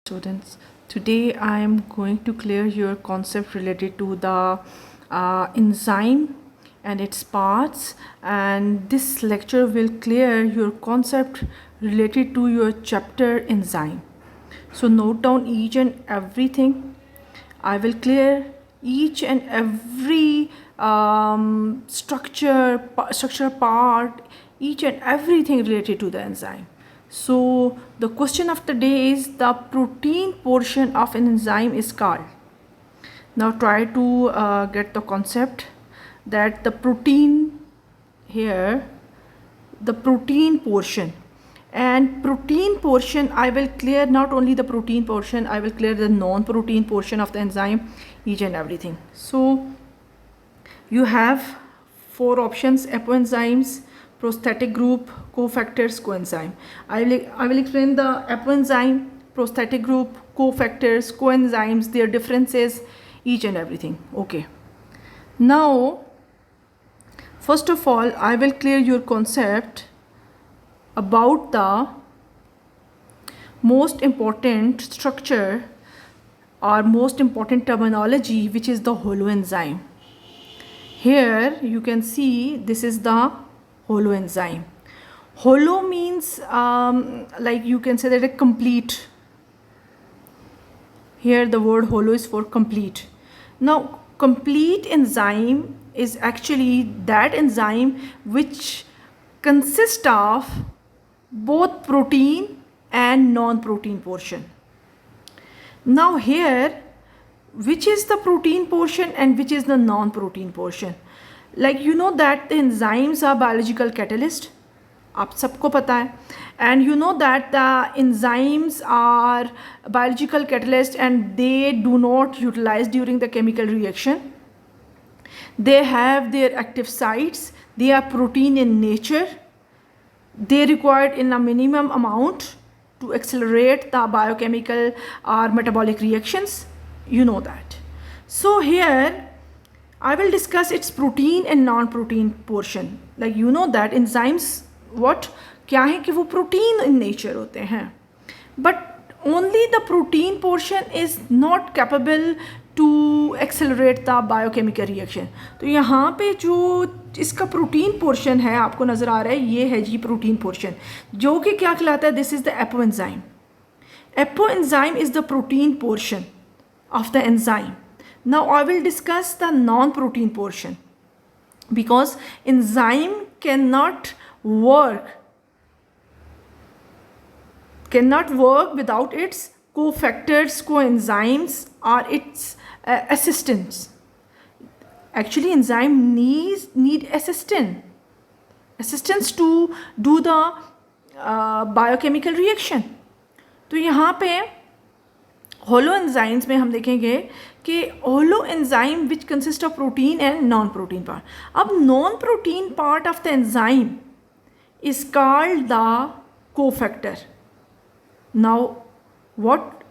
Students, today I am going to clear your concept related to the enzyme and its parts, and this lecture will clear your concept related to your chapter enzyme. So note down each and everything. I will clear each and every structure part, each and everything related to the enzyme. So the question of the day is the protein portion of an enzyme is called. Now try to get the concept that the protein here, the protein portion, and protein portion I will clear not only the protein portion, I will clear the non-protein portion of the enzyme, each and everything. So you have four options: apoenzymes, prosthetic group, cofactors, coenzyme. I will explain the apoenzyme, prosthetic group, cofactors, coenzymes, their differences, each and everything. Okay. Now, first of all, I will clear your concept about the most important structure or most important terminology, which is the holoenzyme. Here you can see this is the holoenzyme. Holo means like you can say that a complete. Here the word holo is for complete. Now complete enzyme is actually that enzyme which consists of both protein and non-protein portion. Now here, which is the protein portion and which is the non-protein portion? Like you know that the enzymes are biological catalyst, आप सबको पता है, and you know that the enzymes are biological catalyst and they do not utilize during the chemical reaction. They have their active sites, they are protein in nature, they required in a minimum amount to accelerate the biochemical or metabolic reactions. You know that. So here I will discuss its protein and non-protein portion. Like you know that enzymes what क्या है कि वो protein in nature होते हैं, but only the protein portion is not capable to accelerate the biochemical reaction. तो यहाँ पे जो इसका प्रोटीन पोर्शन है आपको नज़र आ रहा है, ये है जी प्रोटीन पोर्शन, जो कि क्या कहलाता है, this is the apoenzyme. Apoenzyme is the protein portion of the enzyme. Now I will discuss the non-protein portion, because enzyme cannot work without its cofactors, coenzymes, or its assistants. Actually enzyme need assistance to do the biochemical reaction. तो यहाँ पे होलो enzymes में हम देखेंगे कि holo enzyme which consist of protein and non protein part. अब non protein part of the enzyme is called the cofactor. Now what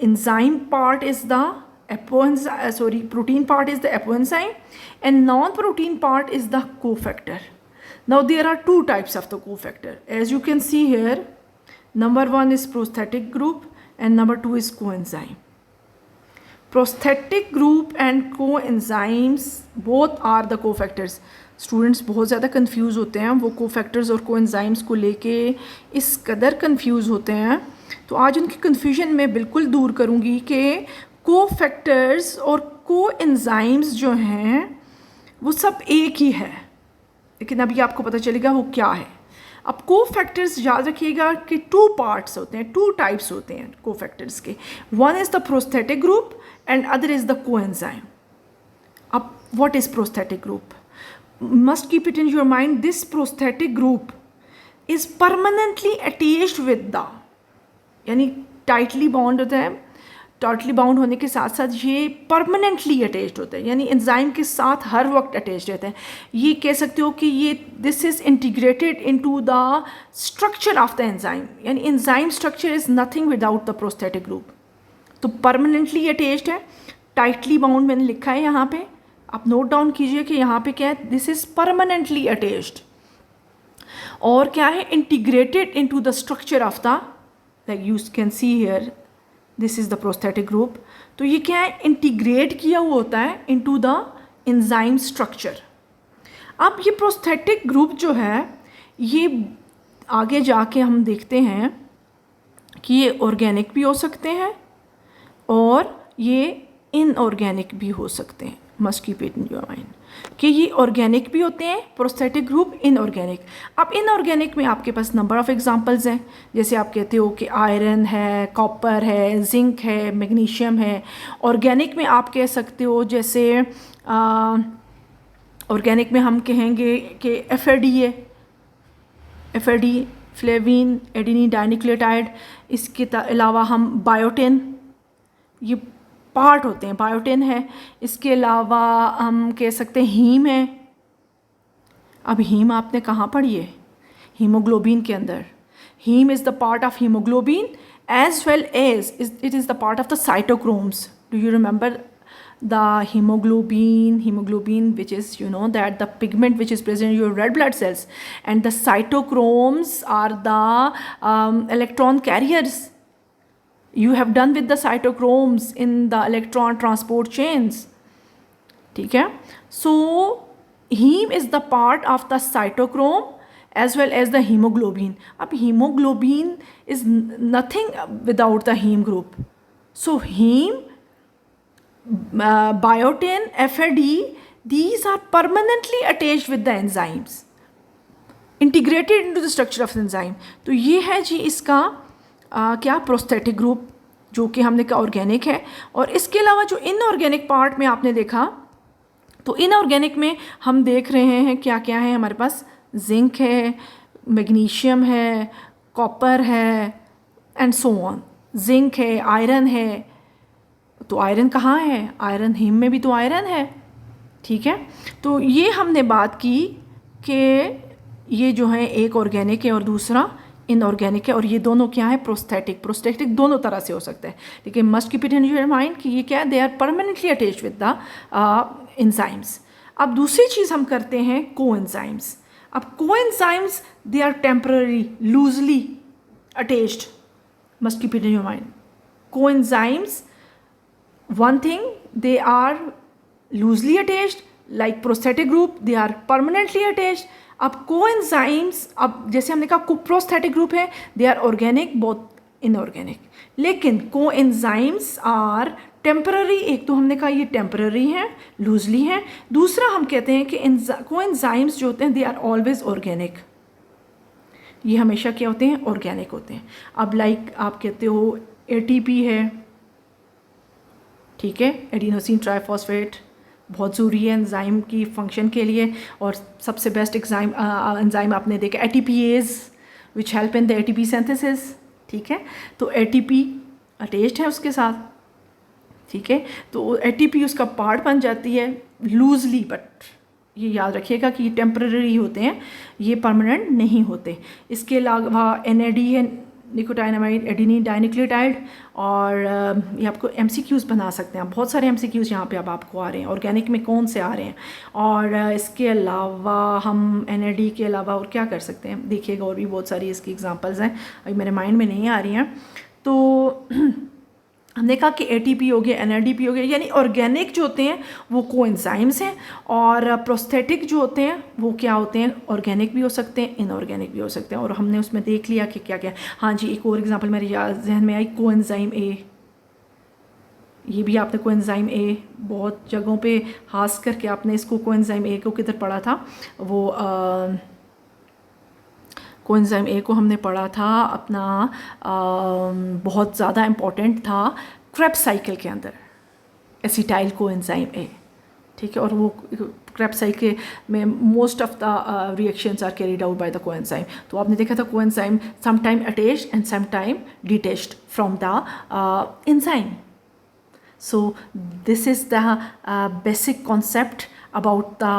enzyme part is the protein part is the apoenzyme and non-protein part is the cofactor. Now there are two types of the cofactor, as you can see here. Number one is prosthetic group and number two is coenzyme. Prosthetic group and coenzymes both are the cofactors. Students बहुत ज़्यादा confuse होते हैं, वो cofactors और coenzymes को लेके इस कदर कंफ्यूज होते हैं. तो आज उनकी कंफ्यूजन मैं बिल्कुल दूर करूँगी कि कोफैक्टर्स और कोएंजाइम्स जो हैं वो सब एक ही है, लेकिन अभी आपको पता चलेगा वो क्या है. अब कोफैक्टर्स याद रखिएगा कि टू पार्ट्स होते हैं, टू टाइप्स होते हैं कोफैक्टर्स के. One is the prosthetic group and other is the coenzyme. अब what is prosthetic group? Must keep it in your mind. This prosthetic group is permanently attached with the, यानी tightly bound होता है. Totally bound होने के साथ साथ ये permanently attached होता है, यानी एंजाइम के साथ हर वक्त अटैच्ड रहता है. ये कह सकते हो कि ये this is integrated into the structure of the enzyme, यानी enzyme structure is nothing without the prosthetic group. तो परमानेंटली अटैच्ड है, टाइटली बाउंड मैंने लिखा है यहाँ पे, आप नोट डाउन कीजिए कि यहाँ पे क्या है, दिस इज़ परमानेंटली अटैच्ड. और क्या है, integrated into the structure of the, like you can see here this is the prosthetic group. तो ये क्या है, इंटीग्रेट किया हुआ होता है इनटू द एंजाइम स्ट्रक्चर। अब ये प्रोस्थेटिक ग्रुप जो है ये आगे जाके हम देखते हैं कि ये ऑर्गेनिक भी हो सकते हैं और ये इनऑर्गेनिक भी हो सकते हैं। Must keep it in your mind कि ये ऑर्गेनिक भी होते हैं प्रोस्थेटिक ग्रुप, इनऑर्गेनिक। अब इनऑर्गेनिक में आपके पास नंबर ऑफ एग्जांपल्स हैं, जैसे आप कहते हो कि आयरन है, कॉपर है, जिंक है, मैग्नीशियम है। ऑर्गेनिक में आप कह सकते हो जैसे ऑर्गेनिक में हम कहेंगे कि FAD है, FAD फ्लेविन एडिनिन डाइन्यूक्लियोटाइड। इसके अलावा हम बायोटिन, ये पार्ट होते हैं, बायोटिन है। इसके अलावा हम कह सकते हैं हीम है। अब हीम आपने कहाँ पढ़ी है? हीमोग्लोबिन के अंदर। Haem is the part of haemoglobin as well as it is the part of the cytochromes. Do you remember the hemoglobin which is, you know, that the pigment which is present in your red blood cells, and the cytochromes are the electron carriers. You have done with the cytochromes in the electron transport chains. ठीक है? So heme is the part of the cytochrome as well as the hemoglobin. अब hemoglobin is nothing without the heme group. So heme, biotin, FAD, these are permanently attached with the enzymes, integrated into the structure of the enzyme. तो ये है जी इसका क्या prosthetic group, जो कि हमने कहा ऑर्गेनिक है। और इसके अलावा जो इनऑर्गेनिक पार्ट में आपने देखा, तो इनऑर्गेनिक में हम देख रहे हैं क्या क्या है हमारे पास, जिंक है, मैग्नीशियम है, कॉपर है एंड सो ऑन। जिंक है, आयरन है। तो आयरन कहाँ है? आयरन हीम में भी तो आयरन है। ठीक है, तो ये हमने बात की कि ये जो है एक ऑर्गेनिक है और दूसरा इनऑर्गेनिक है, और ये दोनों क्या है? प्रोस्थेटिक दोनों तरह से हो सकता है, लेकिन must keep it in your mind कि ये क्या है, they are permanently attached with the enzymes. अब दूसरी चीज़ हम करते हैं कोएंजाइम्स। अब coenzymes they are temporary, loosely attached. Must keep it in your mind, coenzymes one thing, they are loosely attached, like prosthetic group they are permanently attached. अब coenzymes, अब जैसे हमने कहा प्रोस्थेटिक ग्रुप है, they are organic both inorganic, लेकिन coenzymes are temporary। एक तो हमने कहा ये temporary है, loosely है। दूसरा हम कहते हैं कि coenzymes जो होते हैं they are always organic, ये हमेशा क्या होते हैं? ऑर्गेनिक होते हैं। अब लाइक आप कहते हो ATP है, ठीक है, एडिनोसिन ट्राइफॉस्फेट, बहुत ज़रूरी है एंजाइम की फंक्शन के लिए। और सबसे बेस्ट एंजाइम आपने देखा ATPase which help in the ATP synthesis. ठीक है, तो ATP अटैच्ड है उसके साथ। ठीक है, तो ATP उसका पार्ट बन जाती है लूजली, बट ये याद रखिएगा कि ये टेम्पररी होते हैं, ये परमानेंट नहीं होते। इसके अलावा NAD है, निकोटाइनामाइड एडिनिन डाइन्यूक्लियोटाइड। और ये आपको MCQs बना सकते हैं, बहुत सारे MCQs यहाँ पे अब आपको आ रहे हैं, ऑर्गेनिक में कौन से आ रहे हैं। और इसके अलावा हम NAD के अलावा और क्या कर सकते हैं, देखिएगा और भी बहुत सारी इसकी एग्जांपल्स हैं, अभी मेरे माइंड में नहीं आ रही हैं। तो हमने कहा कि ATP हो गया, NADP हो गया, यानी ऑर्गेनिक जो होते हैं वो कोएंजाइम्स हैं, और प्रोस्थेटिक जो होते हैं वो क्या होते हैं? ऑर्गेनिक भी हो सकते हैं, इनऑर्गेनिक भी हो सकते हैं। और हमने उसमें देख लिया कि क्या क्या। हाँ जी, एक और एग्जांपल मेरे जहन में आई, कोएंजाइम A। ये भी आपने कोएंजाइम A बहुत जगहों पे, खास करके आपने इसको कोएंजाइम A को किधर पढ़ा था, वो कोएंजाइम A को हमने पढ़ा था अपना बहुत ज़्यादा इम्पॉर्टेंट था क्रेब्स साइकिल के अंदर, एसिटाइल कोएंजाइम A। ठीक है, और वो क्रेब्स साइकिल में most of the reactions are carried out by the coenzyme. तो आपने देखा था coenzyme some time attached and some time detached from the enzyme. So this is the basic concept about the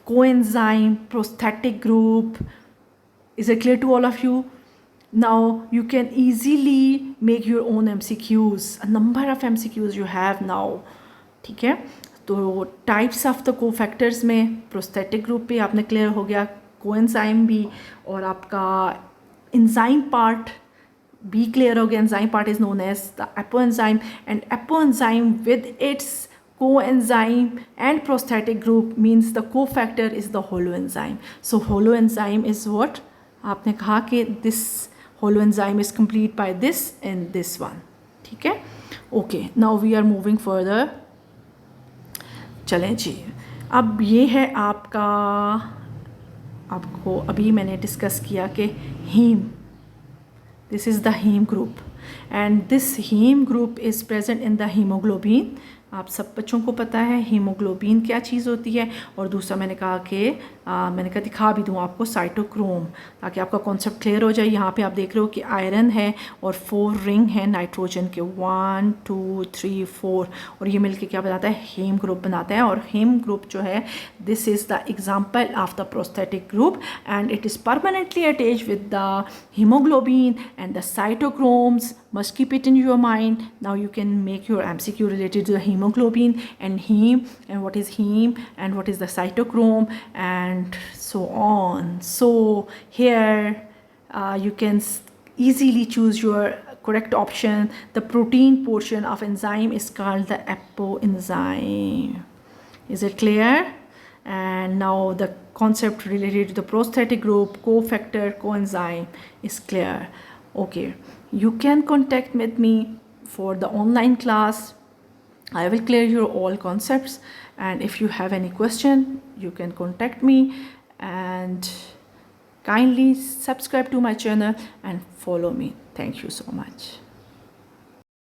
coenzyme prosthetic group. Is it clear to all of you? Now you can easily make your own MCQs. A number of MCQs you have now. ठीक है, तो types of the cofactors में prosthetic group भी आपने clear हो गया, coenzyme भी, और आपका enzyme part be clear again, enzyme part is known as the apoenzyme, and apoenzyme with its coenzyme and prosthetic group means the cofactor is the holoenzyme. So holoenzyme is what आपने कहा कि this holoenzyme is complete by this and this one. ठीक है? Okay, now we are moving further. चलें जी, अब ये है आपका, आपको अभी मैंने डिस्कस किया कि haem, this is the heme group and this heme group is present in the hemoglobin. आप सब बच्चों को पता है हीमोग्लोबिन क्या चीज़ होती है। और दूसरा मैंने कहा कि मैंने कहा दिखा भी दूँ आपको साइटोक्रोम, ताकि आपका कॉन्सेप्ट क्लियर हो जाए। यहाँ पे आप देख रहे हो कि आयरन है और 4 रिंग है नाइट्रोजन के, 1 2 3 4, और ये मिलके क्या बनाता है, हेम ग्रुप बनाता है। और हेम ग्रुप जो है, this is the example of the prosthetic group and it is permanently attached with the hemoglobin and the cytochromes. Must keep it in your mind. Now you can make your MCQ related to the hemoglobin and heme, and what is heme and what is the cytochrome and so on. So here you can easily choose your correct option. The protein portion of enzyme is called the apoenzyme. Is it clear? And now the concept related to the prosthetic group, cofactor, coenzyme is clear. Okay, you can contact with me for the online class. I will clear your all concepts, and if you have any question you can contact me, and kindly subscribe to my channel and follow me. Thank you so much.